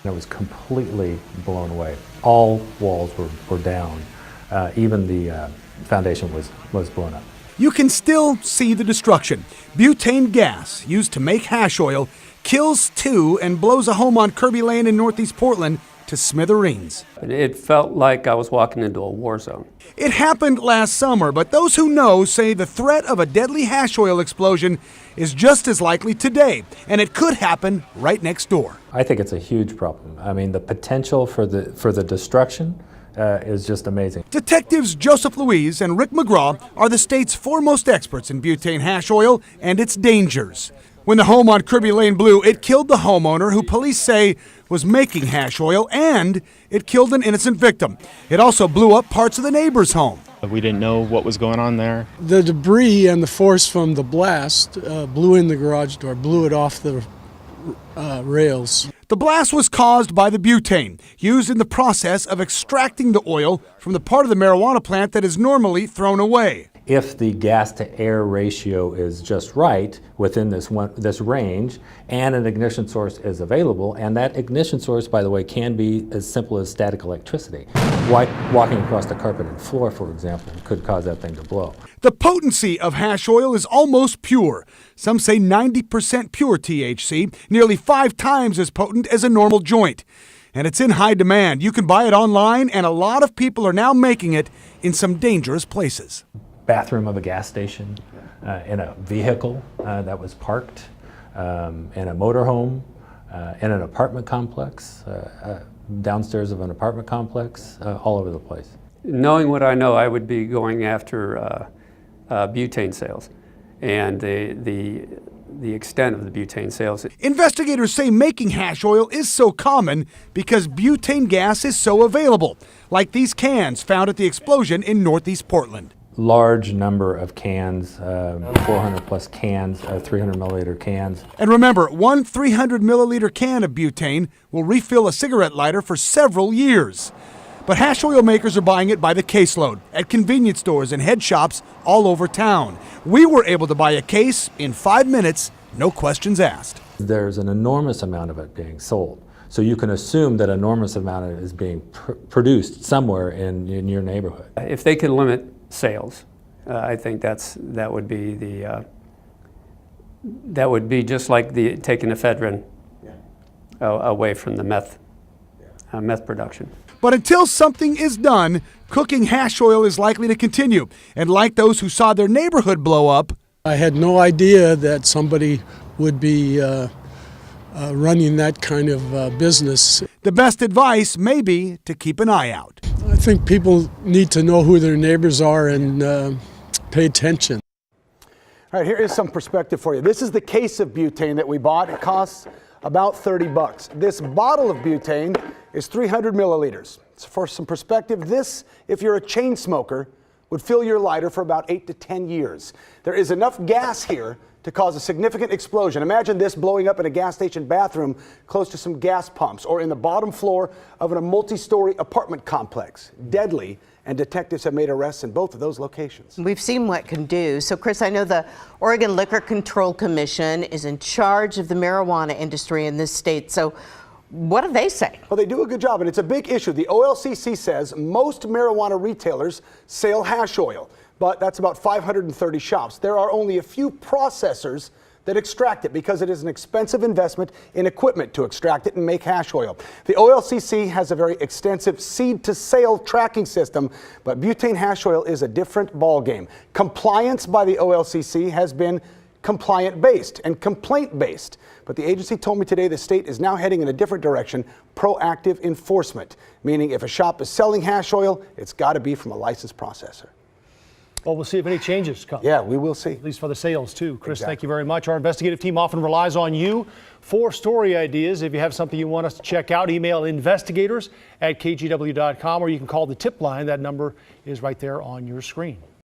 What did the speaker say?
and it was completely blown away. All walls were down. Even the foundation was blown up. You can still see the destruction. Butane gas used to make hash oil kills two and blows a home on Kirby Lane in Northeast Portland to smithereens. It felt like I was walking into a war zone. It happened last summer, but those who know say the threat of a deadly hash oil explosion is just as likely today, and it could happen right next door. I think it's a huge problem. I mean, the potential for the destruction is just amazing. Detectives Joseph Louise and Rick McGraw are the state's foremost experts in butane hash oil and its dangers. When the home on Kirby Lane blew, it killed the homeowner, who police say was making hash oil, and it killed an innocent victim. It also blew up parts of the neighbor's home. We didn't know what was going on there. The debris and the force from the blast blew in the garage door, blew it off the rails. The blast was caused by the butane, used in the process of extracting the oil from the part of the marijuana plant that is normally thrown away. If the gas-to-air ratio is just right within this range, and an ignition source is available, and that ignition source, by the way, can be as simple as static electricity. Walking across the carpeted floor, for example, could cause that thing to blow. The potency of hash oil is almost pure. Some say 90% pure THC, nearly 5 times as potent as a normal joint. And it's in high demand. You can buy it online, and a lot of people are now making it in some dangerous places. Bathroom of a gas station, in a vehicle that was parked, in a motorhome, in an apartment complex, downstairs of an apartment complex, all over the place. Knowing what I know, I would be going after butane sales and the extent of the butane sales. Investigators say making hash oil is so common because butane gas is so available, like these cans found at the explosion in Northeast Portland. Large number of cans, 400 plus cans, 300 milliliter cans. And remember, one 300 milliliter can of butane will refill a cigarette lighter for several years. But hash oil makers are buying it by the caseload at convenience stores and head shops all over town. We were able to buy a case in 5 minutes, no questions asked. There's an enormous amount of it being sold. So you can assume that an enormous amount of it is being produced somewhere in your neighborhood. If they could limit sales, I think that would be just like taking ephedrine away from the meth production. But until something is done, cooking hash oil is likely to continue. And like those who saw their neighborhood blow up, I had no idea that somebody would be running that kind of business. The best advice may be to keep an eye out. I think people need to know who their neighbors are and pay attention. All right, here is some perspective for you. This is the case of butane that we bought. It costs about $30. This bottle of butane is 300 milliliters. So for some perspective, this, if you're a chain smoker, would fill your lighter for about 8 to 10 years. There is enough gas here to cause a significant explosion. Imagine this blowing up in a gas station bathroom close to some gas pumps or in the bottom floor of a multi-story apartment complex. Deadly, and detectives have made arrests in both of those locations. We've seen what it can do. So, Chris, I know the Oregon Liquor Control Commission is in charge of the marijuana industry in this state. So what do they say? Well, they do a good job, and it's a big issue. The OLCC says most marijuana retailers sell hash oil, but that's about 530 shops. There are only a few processors that extract it because it is an expensive investment in equipment to extract it and make hash oil. The OLCC has a very extensive seed-to-sale tracking system, but butane hash oil is a different ballgame. Compliance by the OLCC has been compliant-based and complaint-based. But the agency told me today the state is now heading in a different direction, proactive enforcement, meaning if a shop is selling hash oil, it's got to be from a licensed processor. Well, we'll see if any changes come. Yeah, we will see. At least for the sales, too. Chris, Exactly. Thank you very much. Our investigative team often relies on you for story ideas. If you have something you want us to check out, email investigators@kgw.com, or you can call the tip line. That number is right there on your screen.